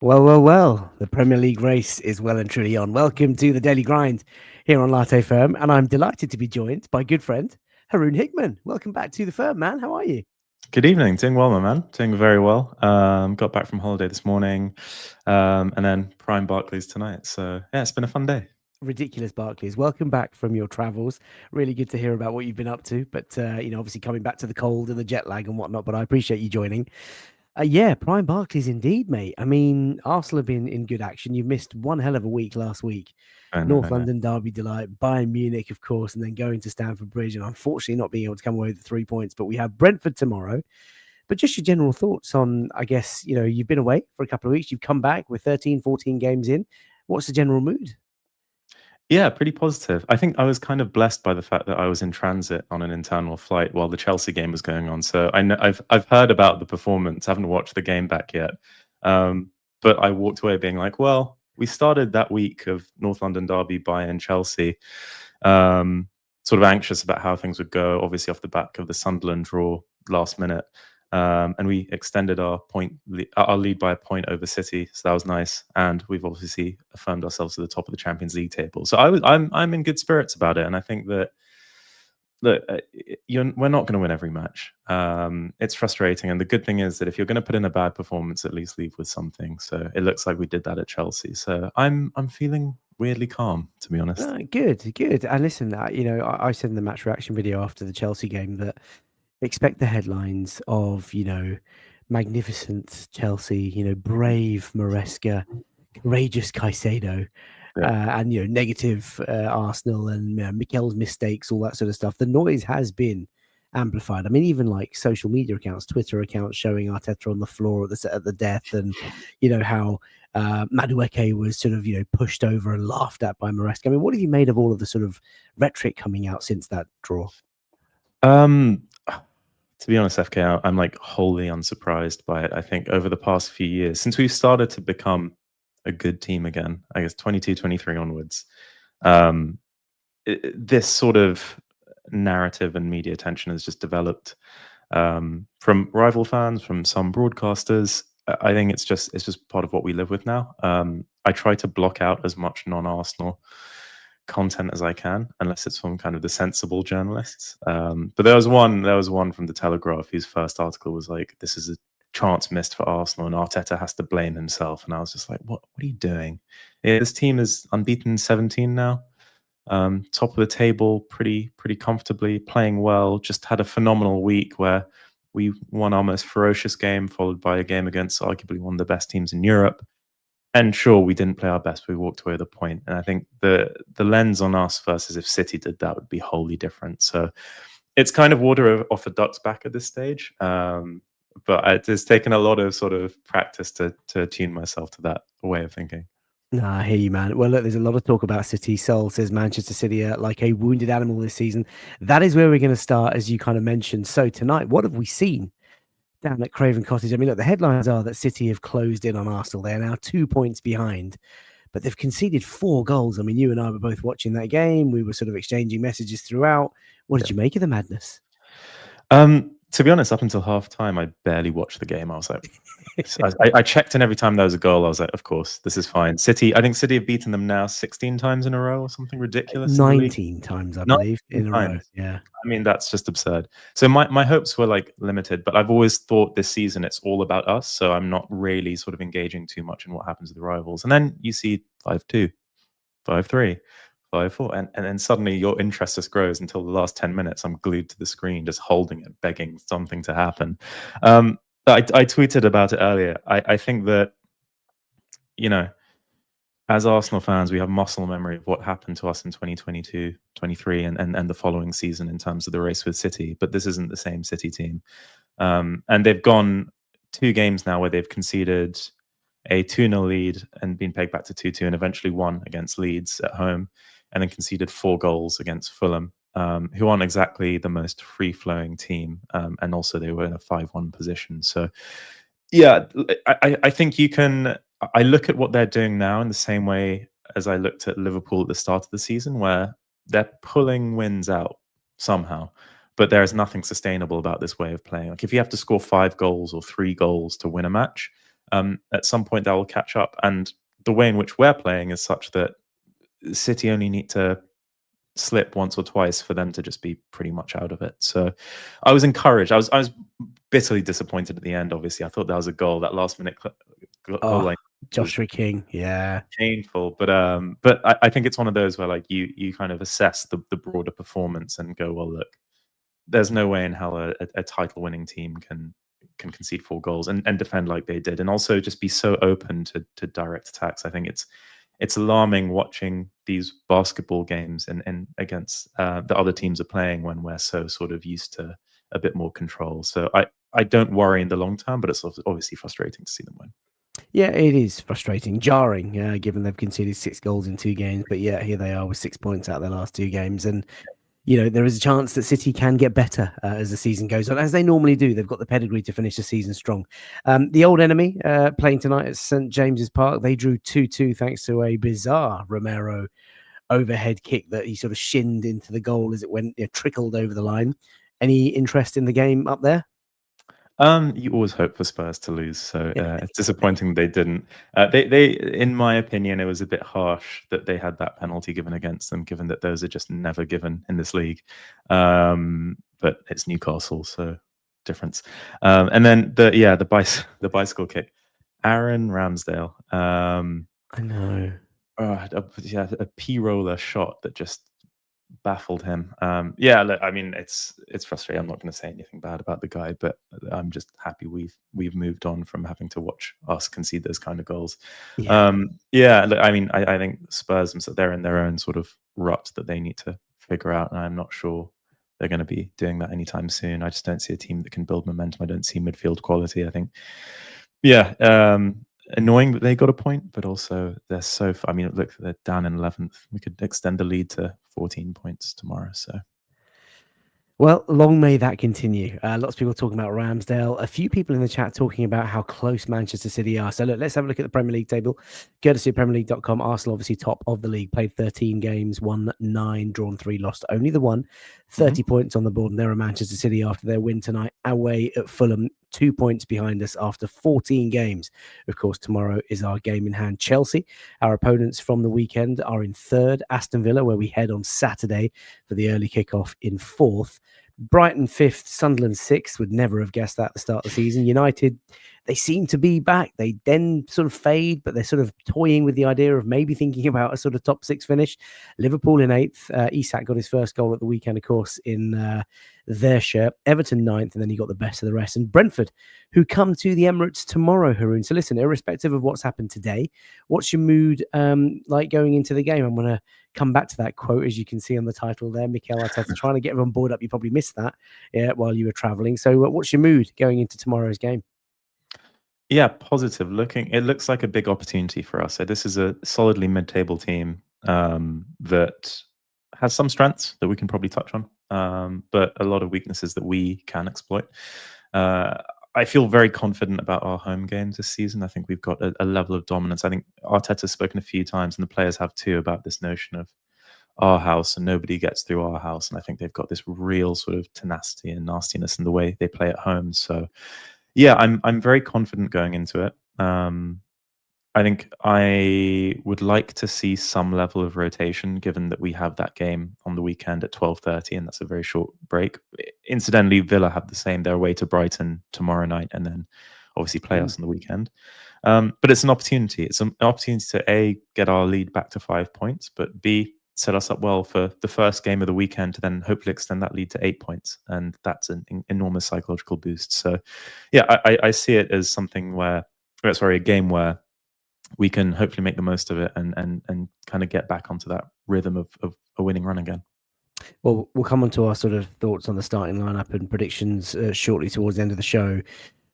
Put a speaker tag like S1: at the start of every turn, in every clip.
S1: Well. The Premier League race is well and truly on. Welcome to the Daily Grind here on Latte Firm, and I'm delighted to be joined by good friend Haroon Hickman. Welcome back to the firm, man. How are you?
S2: Good evening. Doing well, my man. Doing very well. Got back from holiday this morning, and then Prime Barclays tonight. So yeah, it's been a fun day.
S1: Ridiculous Barclays. Welcome back from your travels. Really good to hear about what you've been up to. But obviously coming back to the cold and the jet lag and whatnot. But I appreciate you joining. Yeah, Prime Barclays indeed, mate. I mean, Arsenal have been in good action. You missed one hell of a week last week.
S2: I know, I
S1: North
S2: know.
S1: London derby delight, Bayern Munich, of course, and then going to Stamford Bridge, and unfortunately not being able to come away with the 3 points. But we have Brentford tomorrow. But just your general thoughts on, I guess, you've been away for a couple of weeks. You've come back with 13, 14 games in. What's the general mood?
S2: Yeah, pretty positive. I think I was kind of blessed by the fact that I was in transit on an internal flight while the Chelsea game was going on. So I know I've heard about the performance. Haven't watched the game back yet, but I walked away being like, well, we started that week of North London derby, Bayern, Chelsea. Sort of anxious about how things would go, obviously off the back of the Sunderland draw last minute. And we extended our lead by a point over City, so that was nice. And we've obviously affirmed ourselves to the top of the Champions League table. So I'm in good spirits about it, and I think that look, we're not going to win every match. It's frustrating, and the good thing is that if you're going to put in a bad performance, at least leave with something. So it looks like we did that at Chelsea. So I'm feeling weirdly calm, to be honest.
S1: Good. And listen, I said in the match reaction video after the Chelsea game that expect the headlines of, magnificent Chelsea, brave Maresca, courageous Caicedo,
S2: Yeah.
S1: and, negative Arsenal and Mikel's mistakes, all that sort of stuff. The noise has been amplified. I mean, even like social media accounts, Twitter accounts showing Arteta on the floor at the death, and how Madueke was sort of pushed over and laughed at by Maresca. I mean, what have you made of all of the sort of rhetoric coming out since that draw?
S2: To be honest, FK, I'm like wholly unsurprised by it. I think over the past few years, since we've started to become a good team again, I guess 22, 23 onwards, this sort of narrative and media attention has just developed from rival fans, from some broadcasters. I think it's just part of what we live with now. I try to block out as much non-Arsenal content as I can, unless it's from kind of the sensible journalists. But there was one from the Telegraph whose first article was like, "This is a chance missed for Arsenal, and Arteta has to blame himself." And I was just like, "What are you doing? Yeah, this team is unbeaten 17 now, top of the table, pretty comfortably, playing well. Just had a phenomenal week where we won our most ferocious game, followed by a game against arguably one of the best teams in Europe." And sure, we didn't play our best, but we walked away with a point. And I think the lens on us versus if City did that would be wholly different. So it's kind of water off a duck's back at this stage. But it's taken a lot of sort of practice to attune myself to that way of thinking.
S1: Nah, I hear you, man. Well, look, there's a lot of talk about City. Sol says Manchester City are like a wounded animal this season. That is where we're going to start, as you kind of mentioned. So tonight, what have we seen down at Craven Cottage? I mean, look, the headlines are that City have closed in on Arsenal. They're now 2 points behind, but they've conceded 4 goals. I mean, you and I were both watching that game. We were sort of exchanging messages throughout. What did you make of the madness?
S2: To be honest, up until half time, I barely watched the game. I was like, I checked in every time there was a goal. I was like, of course, this is fine. I think City have beaten them now 16 times in a row or something ridiculous in the league.
S1: 19 times, I believe,
S2: 19
S1: in a row.
S2: times.
S1: Yeah.
S2: I mean, that's just absurd. So my hopes were like limited, but I've always thought this season it's all about us. So I'm not really sort of engaging too much in what happens with the rivals. And then you see 5-2, 5-3. 5-4, and then suddenly your interest just grows until the last 10 minutes. I'm glued to the screen, just holding it, begging something to happen. I tweeted about it earlier. I think that, as Arsenal fans, we have muscle memory of what happened to us in 2022, 23, and the following season in terms of the race with City. But this isn't the same City team. And they've gone 2 games now where they've conceded a 2-0 lead and been pegged back to 2-2 and eventually won against Leeds at home, and then conceded 4 goals against Fulham, who aren't exactly the most free-flowing team. And also they were in a 5-1 position. So, yeah, I think you can... I look at what they're doing now in the same way as I looked at Liverpool at the start of the season, where they're pulling wins out somehow. But there is nothing sustainable about this way of playing. Like if you have to score 5 goals or 3 goals to win a match, At some point, that will catch up. And the way in which we're playing is such that City only need to slip once or twice for them to just be pretty much out of it. So I was encouraged. I was bitterly disappointed at the end. Obviously, I thought that was a goal. That last minute goal line
S1: Joshua King, yeah,
S2: painful. But I think it's one of those where like you kind of assess the broader performance and go, well, look, there's no way in hell a title winning team can concede 4 goals and defend like they did, and also just be so open to direct attacks. I think it's alarming watching these basketball games and against the other teams are playing when we're so sort of used to a bit more control. So I don't worry in the long term, but it's obviously frustrating to see them win.
S1: Yeah, it is frustrating, jarring, given they've conceded 6 goals in 2 games. But yeah, here they are with 6 points out of their last 2 games. And, there is a chance that City can get better as the season goes on, as they normally do. They've got the pedigree to finish the season strong. The old enemy playing tonight at St James's Park, they drew 2-2 thanks to a bizarre Romero overhead kick that he sort of shinned into the goal as it went, trickled over the line. Any interest in the game up there?
S2: You always hope for Spurs to lose, so it's disappointing they didn't. They, in my opinion, it was a bit harsh that they had that penalty given against them, given that those are just never given in this league. But it's Newcastle, so difference. And then the bicycle kick, Aaron Ramsdale.
S1: I know.
S2: A P roller shot that just baffled him. Look, I mean, it's frustrating. I'm not going to say anything bad about the guy, but I'm just happy we've moved on from having to watch us concede those kind of goals.
S1: Yeah.
S2: Look, I mean, I think Spurs, they're in their own sort of rut that they need to figure out, and I'm not sure they're going to be doing that anytime soon. I just don't see a team that can build momentum. I don't see midfield quality. I think, annoying that they got a point, but also they're so. I mean, look, they're down in 11th. We could extend the lead to 14 points tomorrow. So,
S1: well, long may that continue. Lots of people talking about Ramsdale. A few people in the chat talking about how close Manchester City are. So, look, let's have a look at the Premier League table. Courtesy of PremierLeague.com. Arsenal, obviously top of the league. Played 13 games, won 9, drawn 3, lost only the 1. 30 points on the board. And there are Manchester City after their win tonight away at Fulham. 2 points behind us after 14 games. Of course, tomorrow is our game in hand. Chelsea, our opponents from the weekend, are in 3rd. Aston Villa, where we head on Saturday for the early kickoff, in 4th. Brighton 5th, Sunderland 6th. Would never have guessed that at the start of the season. United, they seem to be back. They then sort of fade, but they're sort of toying with the idea of maybe thinking about a sort of top 6 finish. Liverpool in 8th. Isak got his first goal at the weekend, of course, in their shirt. Everton 9th, and then he got the best of the rest. And Brentford, who come to the Emirates tomorrow, Haroon. So listen, irrespective of what's happened today, what's your mood like going into the game? I'm going to come back to that quote, as you can see on the title there. Mikel Arteta trying to get everyone bored up. You probably missed that while you were traveling. So what's your mood going into tomorrow's game?
S2: Yeah, positive. It looks like a big opportunity for us. So this is a solidly mid-table team that has some strengths that we can probably touch on, but a lot of weaknesses that we can exploit. I feel very confident about our home games this season. I think we've got a level of dominance. I think Arteta's spoken a few times, and the players have too, about this notion of our house and nobody gets through our house. And I think they've got this real sort of tenacity and nastiness in the way they play at home. So yeah, I'm very confident going into it. I think I would like to see some level of rotation, given that we have that game on the weekend at 12:30, and that's a very short break. Incidentally, Villa have the same. They're away to Brighton tomorrow night, and then obviously play us on the weekend. But it's an opportunity. It's an opportunity to A, get our lead back to 5 points, but B, set us up well for the first game of the weekend to then hopefully extend that lead to 8 points. And that's an enormous psychological boost. So yeah, I see it as something where, a game where we can hopefully make the most of it and kind of get back onto that rhythm of a winning run again.
S1: Well, we'll come on to our sort of thoughts on the starting lineup and predictions shortly towards the end of the show.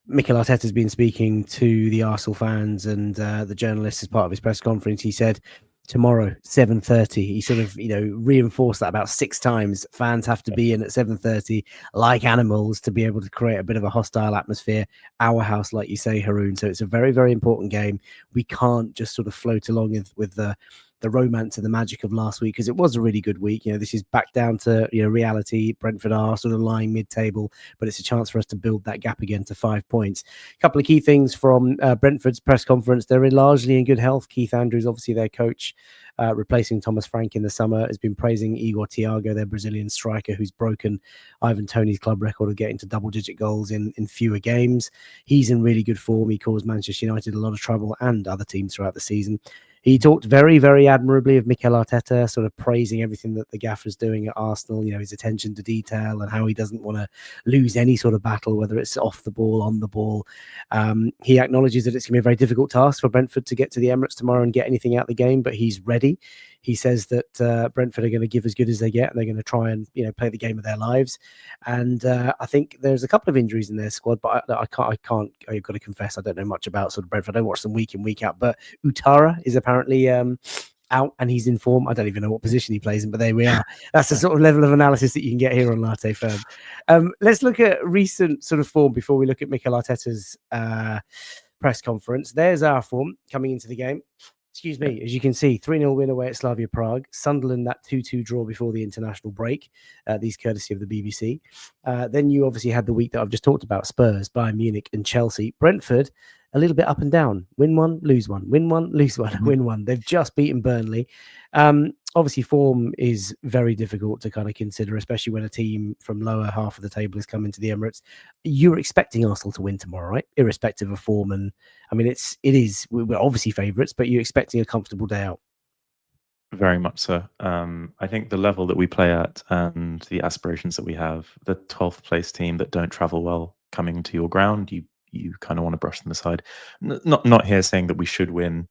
S1: Mikel Arteta has been speaking to the Arsenal fans and the journalists as part of his press conference. He said tomorrow 7:30. He sort of reinforced that about 6 times. Fans have to be in at 7:30 like animals to be able to create a bit of a hostile atmosphere. Our house, like you say, Haroon. So it's a very, very important game. We can't just sort of float along with the the romance and the magic of last week, because it was a really good week. This is back down to reality. Brentford are sort of lying mid-table, but it's a chance for us to build that gap again to 5 points. A couple of key things from Brentford's press conference. They're largely in good health. Keith Andrews, obviously their coach, replacing Thomas Frank in the summer, has been praising Igor Thiago, their Brazilian striker, who's broken Ivan Toney's club record of getting to double-digit goals in fewer games. He's in really good form. He caused Manchester United a lot of trouble and other teams throughout the season. He talked very, very admirably of Mikel Arteta, sort of praising everything that the gaffer's doing at Arsenal, his attention to detail and how he doesn't want to lose any sort of battle, whether it's off the ball, on the ball. He acknowledges that it's going to be a very difficult task for Brentford to get to the Emirates tomorrow and get anything out of the game, but he's ready. He says that Brentford are going to give as good as they get, and they're going to try and play the game of their lives. And I think there's a couple of injuries in their squad, but I've got to confess, I don't know much about sort of Brentford. I don't watch them week in, week out. But Utara is apparently out, and he's in form. I don't even know what position he plays in, but there we are. That's the sort of level of analysis that you can get here on Latte Firm. Let's look at recent sort of form before we look at Mikel Arteta's press conference. There's our form coming into the game. Excuse me, as you can see, 3-0 win away at Slavia Prague. Sunderland, that 2-2 draw before the international break. These courtesy of the BBC. Then you obviously had the week that I've just talked about, Spurs, Bayern Munich and Chelsea. Brentford, a little bit up and down. Win one, lose one. Win one, lose one. Win one. They've just beaten Burnley. Obviously, form is very difficult to kind of consider, especially when a team from lower half of the table is coming to the Emirates. You're expecting Arsenal to win tomorrow, right? Irrespective of form. And I mean, we're obviously favourites, but you're expecting a comfortable day out.
S2: Very much so. I think the level that we play at and the aspirations that we have, the 12th place team that don't travel well coming to your ground, you kind of want to brush them aside. Not here saying that we should win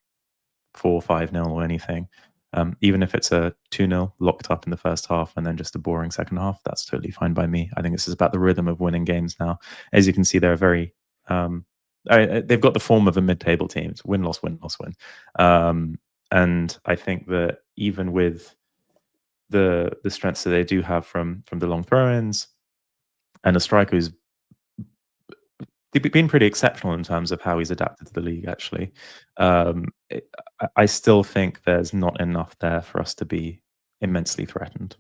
S2: 4-5-0 or anything. Even if it's a 2-0 locked up in the first half and then just a boring second half, that's totally fine by me. I think this is about the rhythm of winning games now. As you can see, they're very they've got the form of a mid-table team. It's win, loss, win, loss, win. And I think that even with the strengths that they do have from the long throw-ins and a striker who's been pretty exceptional in terms of how he's adapted to the league, actually. I still think there's not enough there for us to be immensely threatened.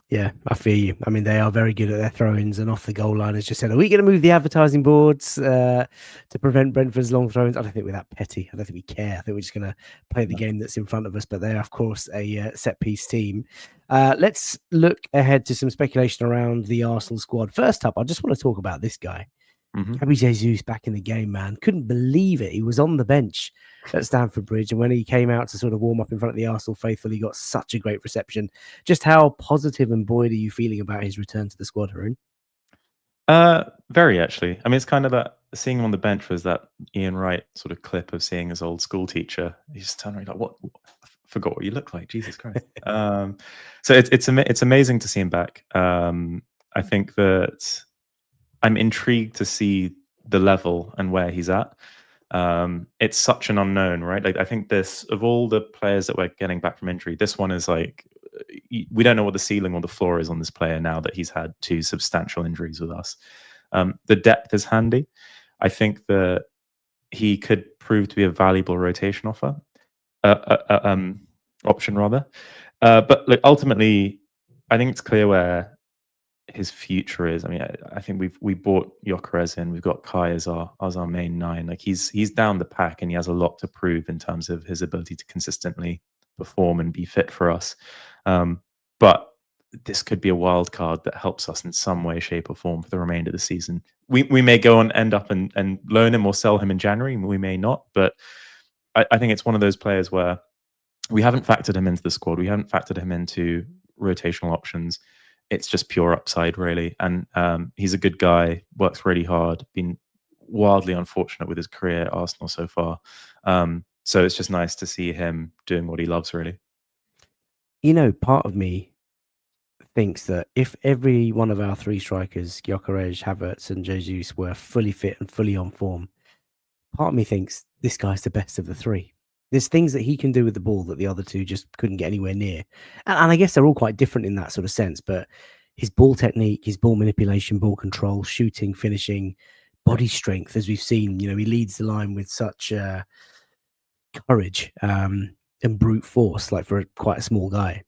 S1: Yeah, I feel you. I mean, they are very good at their throw-ins, and off the goal line has just said, are we going to move the advertising boards to prevent Brentford's long throw-ins? I don't think we're that petty. I don't think we care. I think we're just going to play the game that's in front of us, but they're, of course, a set-piece team. Let's look ahead to some speculation around the Arsenal squad. First up, I just want to talk about this guy. Gabi Jesus back in the game, man. Couldn't believe it. He was on the bench at Stamford Bridge, and when he came out to sort of warm up in front of the Arsenal faithful, he got such a great reception. Just how positive and buoyed are you feeling about his return to the squad, Haroon?
S2: Very, actually. I mean, it's kind of that seeing him on the bench was that Ian Wright sort of clip of seeing his old school teacher. He just turned around like, what? I forgot what you look like. Jesus Christ. So it's amazing to see him back. I think that I'm intrigued to see the level and where he's at. It's such an unknown, right? Like, I think of all the players that we're getting back from injury, this one is like, we don't know what the ceiling or the floor is on this player now that he's had 2 substantial injuries with us. The depth is handy. I think that he could prove to be a valuable rotation option rather. But like, ultimately, I think it's clear where his future is. I mean, I think we bought Gyökeres in. We've got Kai as our main 9. Like, he's down the pack, and he has a lot to prove in terms of his ability to consistently perform and be fit for us. But this could be a wild card that helps us in some way, shape, or form for the remainder of the season. We may go and end up and loan him or sell him in January. We may not, but I think it's one of those players where we haven't factored him into the squad. We haven't factored him into rotational options. It's just pure upside, really. And he's a good guy, works really hard, been wildly unfortunate with his career at Arsenal so far. So it's just nice to see him doing what he loves, really.
S1: Part of me thinks that if every one of our 3 strikers, Gyökeres, Havertz and Jesus, were fully fit and fully on form, part of me thinks this guy's the best of the 3. There's things that he can do with the ball that the other 2 just couldn't get anywhere near. And I guess they're all quite different in that sort of sense, but his ball technique, his ball manipulation, ball control, shooting, finishing, body strength, as we've seen, he leads the line with such courage. and brute force, like for quite a small guy.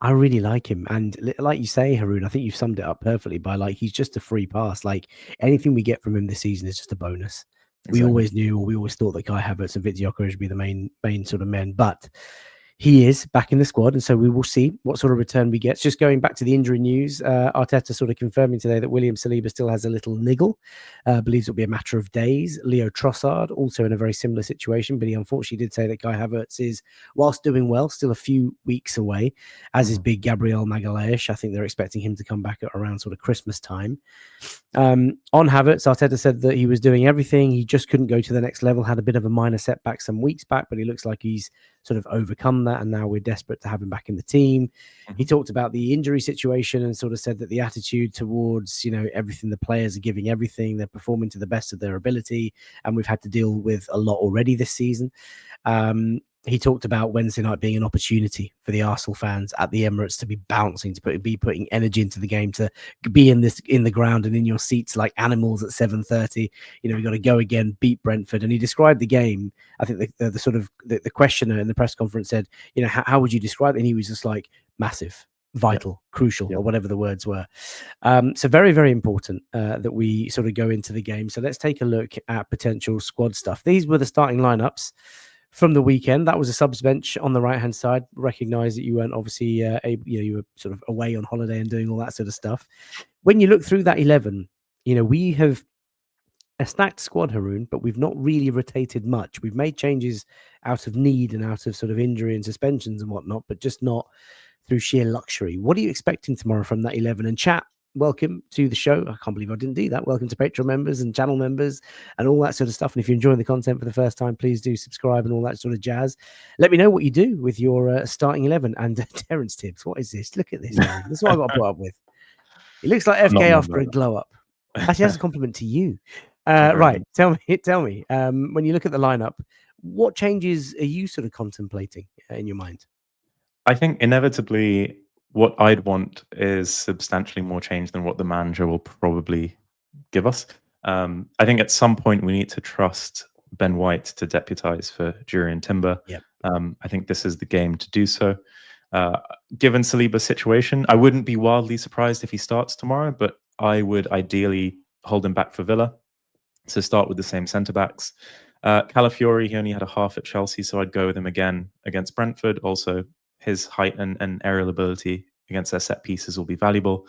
S1: I really like him, and like you say, Haroon, I think you've summed it up perfectly by like he's just a free pass. Like anything we get from him this season is just a bonus. We
S2: Exactly.
S1: always knew, or we always thought that Kai Havertz and Victor Gyökeres would be the main sort of men, but he is back in the squad, and so we will see what sort of return we get. Just going back to the injury news, Arteta sort of confirming today that William Saliba still has a little niggle, believes it'll be a matter of days. Leo Trossard also in a very similar situation, but he unfortunately did say that Kai Havertz is, whilst doing well, still a few weeks away, as is big Gabriel Magalhaes. I think they're expecting him to come back at around sort of Christmas time. On Havertz, Arteta said that he was doing everything. He just couldn't go to the next level, had a bit of a minor setback some weeks back, but he looks like he's sort of overcome that, and now we're desperate to have him back in the team. He talked about the injury situation and sort of said that the attitude towards, everything, the players are giving everything, they're performing to the best of their ability, and we've had to deal with a lot already this season. He talked about Wednesday night being an opportunity for the Arsenal fans at the Emirates to be bouncing, to be putting energy into the game, to be in the ground and in your seats like animals at 7:30. We got to go again, beat Brentford. And he described the game. I think the sort of the questioner in the press conference said, how would you describe it? And he was just like massive, vital, crucial, or whatever the words were. So very, very important that we sort of go into the game. So let's take a look at potential squad stuff. These were the starting lineups from the weekend. That was a subs bench on the right hand side. Recognize that you weren't obviously able, you were sort of away on holiday and doing all that sort of stuff. When you look through that 11, we have a stacked squad, Haroon, but we've not really rotated much. We've made changes out of need and out of sort of injury and suspensions and whatnot, but just not through sheer luxury. What are you expecting tomorrow from that 11? And chat, welcome to the show. I can't believe I didn't do that. Welcome to Patreon members and channel members and all that sort of stuff. And if you're enjoying the content for the first time, please do subscribe and all that sort of jazz. Let me know what you do with your starting 11. And Terence Tibbs, what is this? Look at this. Man. This is what I've got to put up with. He looks like FK after a glow up. Actually, that's a compliment to you. Right. Tell me, when you look at the lineup, what changes are you sort of contemplating in your mind?
S2: I think inevitably what I'd want is substantially more change than what the manager will probably give us. I think at some point we need to trust Ben White to deputise for Jurriën Timber.
S1: Yep.
S2: I think this is the game to do so. Given Saliba's situation, I wouldn't be wildly surprised if he starts tomorrow, but I would ideally hold him back for Villa. So start with the same centre-backs. Calafiori, he only had a half at Chelsea, so I'd go with him again against Brentford. Also, his height and aerial ability against their set pieces will be valuable.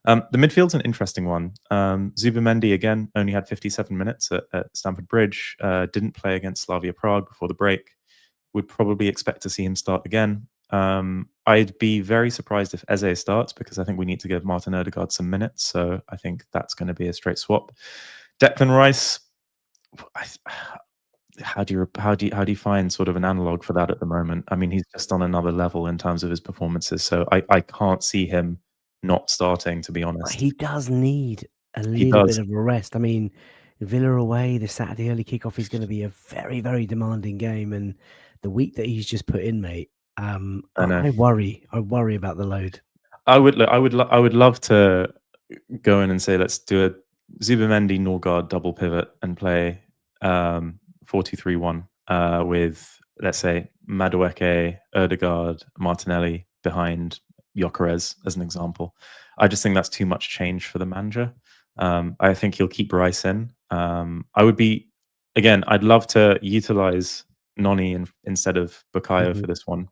S2: The midfield's an interesting one. Zubimendi, again, only had 57 minutes at Stamford Bridge. Didn't play against Slavia Prague before the break. Would probably expect to see him start again. I'd be very surprised if Eze starts, because I think we need to give Martin Odegaard some minutes. So I think that's going to be a straight swap. Declan Rice, how do you find sort of an analog for that at the moment? I mean, he's just on another level in terms of his performances. So I can't see him not starting, to be honest.
S1: He does need a little bit of a rest. I mean, Villa away, the Saturday early kickoff is going to be a very, very demanding game, and the week that he's just put in, mate, I worry about the load.
S2: I would love to go in and say, let's do a Zubimendi Norgard double pivot and play 4-2-3-1 with, let's say, Madueke, Odegaard, Martinelli behind Gyökeres as an example. I just think that's too much change for the manager. I think he'll keep Rice in. I'd love to utilize Noni instead of Bukayo for this one.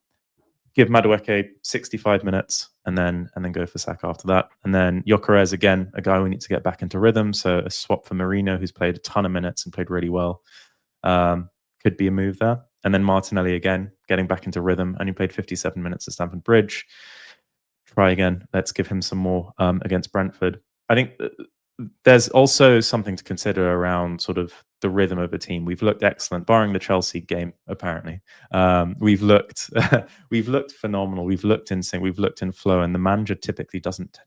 S2: Give Madueke 65 minutes and then go for Saka after that. And then Gyökeres, again, a guy we need to get back into rhythm. So a swap for Marino, who's played a ton of minutes and played really well. Could be a move there. And then Martinelli, again, getting back into rhythm. Only played 57 minutes at Stamford Bridge. Try again. Let's give him some more against Brentford. I think there's also something to consider around sort of the rhythm of a team. We've looked excellent, barring the Chelsea game, apparently. We've looked phenomenal. We've looked in sync. We've looked in flow, and the manager typically doesn't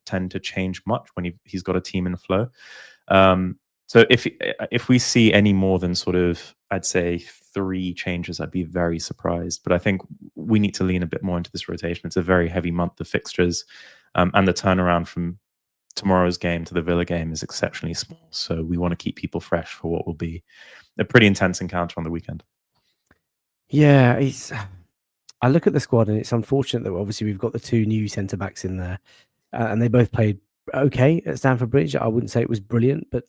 S2: tend to change much when he's got a team in flow. So if we see any more than sort of, I'd say 3 changes, I'd be very surprised. But I think we need to lean a bit more into this rotation. It's a very heavy month of fixtures, and the turnaround from tomorrow's game to the Villa game is exceptionally small. So we want to keep people fresh for what will be a pretty intense encounter on the weekend.
S1: Yeah, it's. I look at the squad and it's unfortunate that obviously we've got the two new centre backs in there, and they both played okay at Stamford Bridge. I wouldn't say it was brilliant, but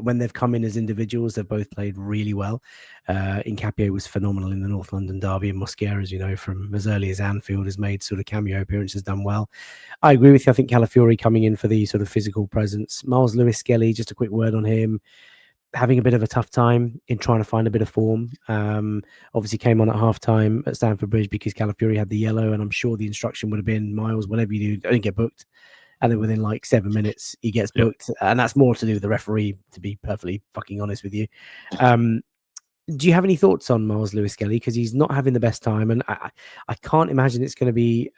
S1: when they've come in as individuals, they've both played really well. Incapio was phenomenal in the North London derby, and Mosquera, as you know, from as early as Anfield, has made sort of cameo appearances, done well. I agree with you. I think Calafiori coming in for the sort of physical presence. Miles Lewis Skelly, just a quick word on him, having a bit of a tough time in trying to find a bit of form. Obviously came on at half time at Stamford Bridge because Calafiori had the yellow, and I'm sure the instruction would have been, Miles, whatever you do, don't get booked. And then within like 7 minutes, he gets
S2: Yep.
S1: booked. And that's more to do with the referee, to be perfectly fucking honest with you. Do you have any thoughts on Miles Lewis Skelly? Because he's not having the best time. And I can't imagine it's going to be,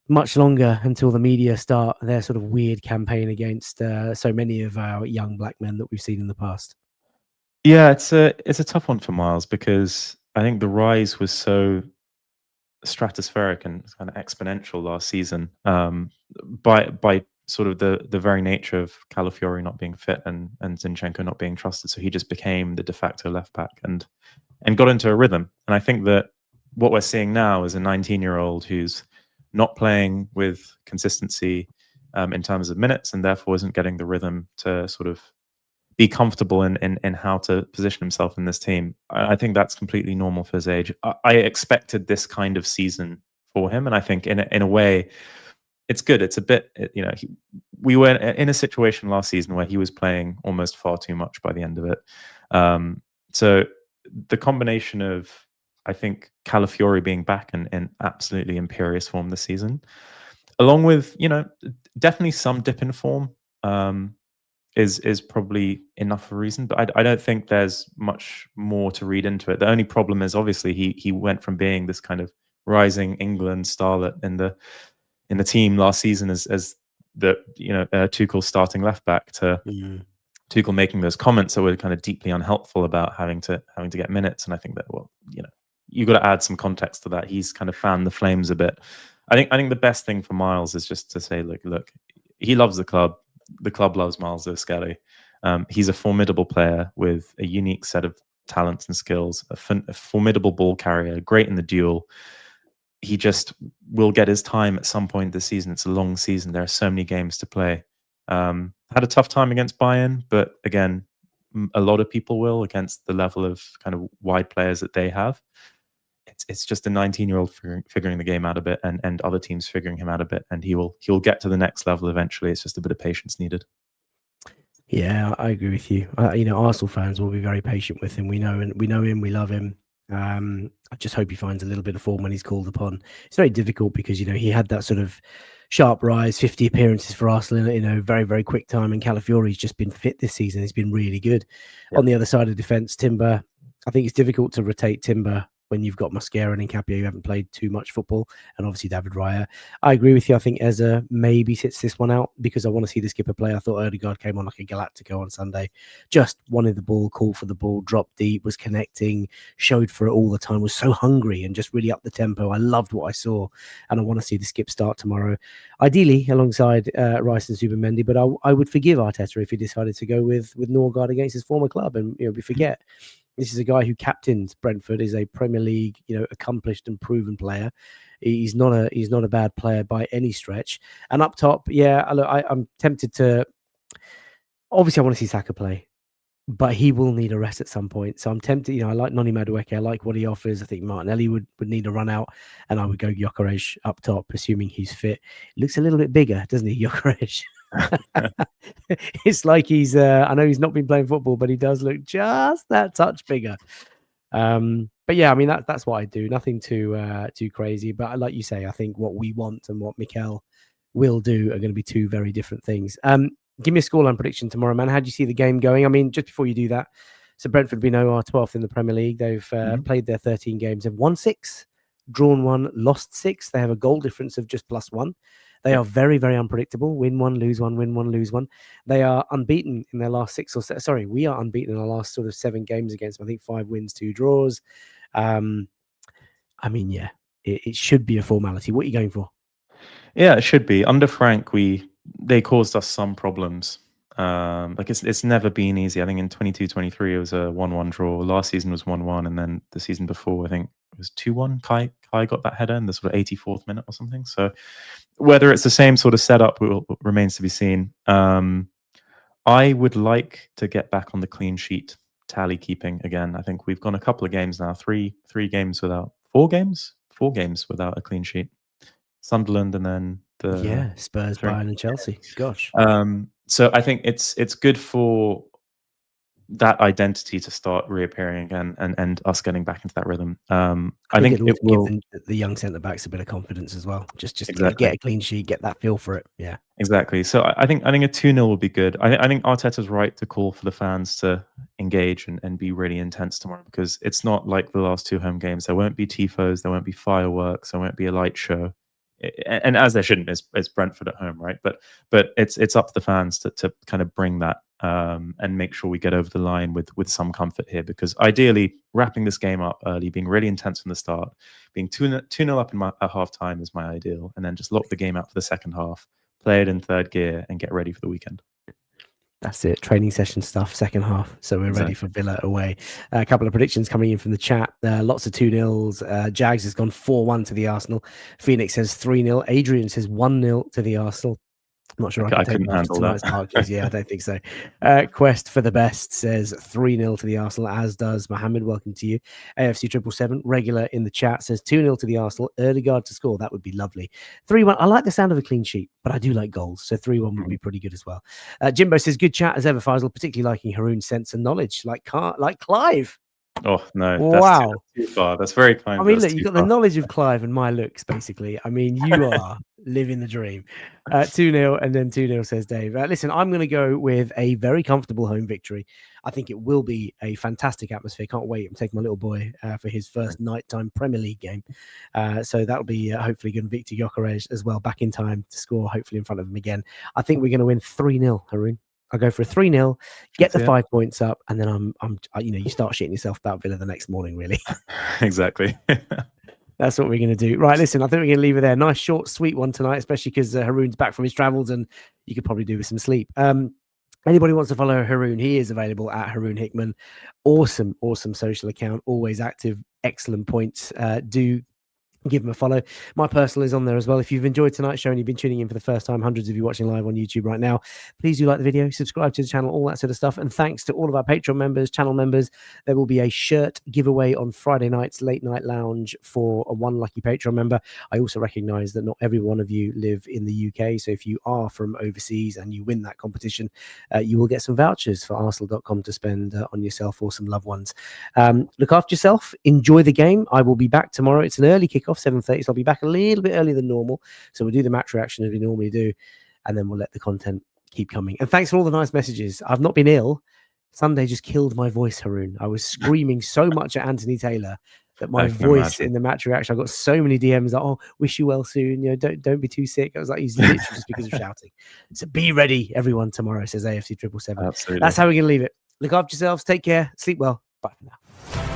S1: much longer until the media start their sort of weird campaign against so many of our young black men that we've seen in the past.
S2: Yeah, it's a tough one for Miles because I think the rise was so stratospheric and kind of exponential last season, by sort of the very nature of Calafiori not being fit and Zinchenko not being trusted. So he just became the de facto left back and got into a rhythm. And I think that what we're seeing now is a 19-year-old who's not playing with consistency in terms of minutes, and therefore isn't getting the rhythm to sort of be comfortable in how to position himself in this team. I think that's completely normal for his age. I expected this kind of season for him, and I think in a way, it's good. It's a bit, we were in a situation last season where he was playing almost far too much by the end of it. So the combination of, I think, Calafiori being back in absolutely imperious form this season, along with definitely some dip in form. Is probably enough of a reason, but I don't think there's much more to read into it. The only problem is obviously he went from being this kind of rising England starlet in the team last season as the Tuchel starting left back to Tuchel making those comments that were kind of deeply unhelpful about having to get minutes. And I think that you've got to add some context to that. He's kind of fanned the flames a bit. I think the best thing for Miles is just to say, look, he loves the club. The club loves Miles Lewis Skelly. He's a formidable player with a unique set of talents and skills, a formidable ball carrier, great in the duel. He just will get his time at some point this season. It's a long season. There are so many games to play. Had a tough time against Bayern, but again, a lot of people will against the level of kind of wide players that they have. It's just a 19-year-old figuring the game out a bit, and other teams figuring him out a bit, and he'll get to the next level eventually. It's just a bit of patience needed.
S1: Yeah, I agree with you. Arsenal fans will be very patient with him. We know him, we love him. I just hope he finds a little bit of form when he's called upon. It's very difficult because he had that sort of sharp rise, 50 appearances for Arsenal in a very, very quick time, and Calafiori's just been fit this season. He's been really good.
S2: Yep.
S1: On the other side of defence, Timber, I think it's difficult to rotate Timber when you've got Mosquera and Incapio who haven't played too much football, and obviously David Raya. I agree with you. I think Eza maybe sits this one out because I want to see the skipper play. I thought Odegaard came on like a Galactico on Sunday. Just wanted the ball, called for the ball, dropped deep, was connecting, showed for it all the time, was so hungry and just really up the tempo. I loved what I saw, and I want to see the skip start tomorrow. Ideally, alongside Rice and Zubimendi, but I would forgive Arteta if he decided to go with Norgard against his former club. And we forget, this is a guy who captained Brentford, is a Premier League, accomplished and proven player. He's not a bad player by any stretch. And up top, I'm tempted to. Obviously, I want to see Saka play, but he will need a rest at some point. So I'm tempted. I like Noni Madueke. I like what he offers. I think Martinelli would need a run out, and I would go Gyökeres up top, assuming he's fit. Looks a little bit bigger, doesn't he, Gyökeres? It's like he's I know he's not been playing football, but he does look just that touch bigger. But yeah, I mean that's what I do. Nothing too crazy. But like you say, I think what we want and what Mikel will do are going to be two very different things. Give me a scoreline prediction tomorrow, man. How do you see the game going? I mean, just before you do that, so Brentford, we know, are 12th in the Premier League. They've played their 13 games. They've won 6, drawn 1, lost 6. They have a goal difference of just +1. They are very, very unpredictable. Win 1, lose 1, win 1, lose 1. They are unbeaten in their last 6 or 7. Sorry, we are unbeaten in our last sort of 7 games against them. I think 5 wins, 2 draws. I mean, yeah, it should be a formality. What are you going for?
S2: Yeah, it should be. Under Frank, they caused us some problems Like it's never been easy. I think in 22-23 it was a 1-1 draw. Last season was 1-1, and then the season before I think it was 2-1. Kai got that header in the sort of 84th minute or something. So whether it's the same sort of setup remains to be seen. I would like to get back on the clean sheet tally keeping again. I think we've gone a couple of games now, three games without 4 games without a clean sheet. Sunderland and then the
S1: Spurs, Bayern, and Chelsea. Gosh.
S2: So I think it's good for that identity to start reappearing again and us getting back into that rhythm. I think it will
S1: give the young centre backs a bit of confidence as well. Just
S2: exactly.
S1: get a clean sheet, get that feel for it. Yeah,
S2: exactly. So I think a 2-0 will be good. I think Arteta's right to call for the fans to engage and be really intense tomorrow, because it's not like the last 2 home games. There won't be tifos, there won't be fireworks, there won't be a light show. And as there shouldn't, it's Brentford at home, right? But it's up to the fans to kind of bring that and make sure we get over the line with some comfort here, because ideally wrapping this game up early, being really intense from the start, being 2-0 up at half time is my ideal, and then just lock the game out for the second half, play it in third gear, and get ready for the weekend.
S1: That's it. Training session stuff, second half. So we're ready for Villa away. A couple of predictions coming in from the chat. Lots of 2-0s. Jags has gone 4-1 to the Arsenal. Phoenix says 3-0. Adrian says 1-0 to the Arsenal. I'm not sure I can take off tonight's Barclays. Yeah, I don't think so. Quest for the Best says 3-0 to the Arsenal, as does Mohammed. Welcome to you. AFC 777, regular in the chat, says 2-0 to the Arsenal. Erdegaard to score. That would be lovely. 3-1. I like the sound of a clean sheet, but I do like goals. So 3-1 would be pretty good as well. Jimbo says, good chat as ever, Faisal, particularly liking Haroon's sense and knowledge, like Clive.
S2: Oh, no.
S1: Wow.
S2: That's too far. That's very kind.
S1: I mean, look, you've got the knowledge of Clive and my looks, basically. I mean, you are living the dream. 2-0 and then 2-0, says Dave. Listen, I'm going to go with a very comfortable home victory. I think it will be a fantastic atmosphere. Can't wait. I'm taking my little boy for his first nighttime Premier League game. So that'll be hopefully good. Victor Gyökeres as well, back in time to score, hopefully in front of him again. I think we're going to win 3-0, Haroon. I'll go for a 3-0, get the 5 points up, and then you start shitting yourself about Villa the next morning, really.
S2: Exactly.
S1: That's what we're going to do. Right, listen, I think we're going to leave it there. Nice, short, sweet one tonight, especially because Haroon's back from his travels and you could probably do with some sleep. Anybody wants to follow Haroon, he is available at Haroon Hickman. Awesome social account, always active, excellent points. Do give him a follow. My personal is on there as well. If you've enjoyed tonight's show and you've been tuning in for the first time, hundreds of you watching live on YouTube right now, please do like the video, subscribe to the channel, all that sort of stuff. And thanks to all of our Patreon members, channel members. There will be a shirt giveaway on Friday night's Late Night Lounge for one lucky Patreon member. I also recognize that not every one of you live in the UK. So if you are from overseas and you win that competition, you will get some vouchers for Arsenal.com to spend on yourself or some loved ones. Look after yourself. Enjoy the game. I will be back tomorrow. It's an early kickoff, 7:30, so I'll be back a little bit earlier than normal. So we'll do the match reaction as we normally do, and then we'll let the content keep coming. And thanks for all the nice messages. I've not been ill. Sunday just killed my voice, Haroon. I was screaming so much at Anthony Taylor that my voice in the match reaction, I got so many DMs like, oh, wish you well soon. Don't be too sick. I was like, he's literally just because of shouting. So be ready, everyone, tomorrow, says AFC 777.
S2: Absolutely.
S1: That's how we're going to leave it. Look after yourselves. Take care. Sleep well. Bye for now.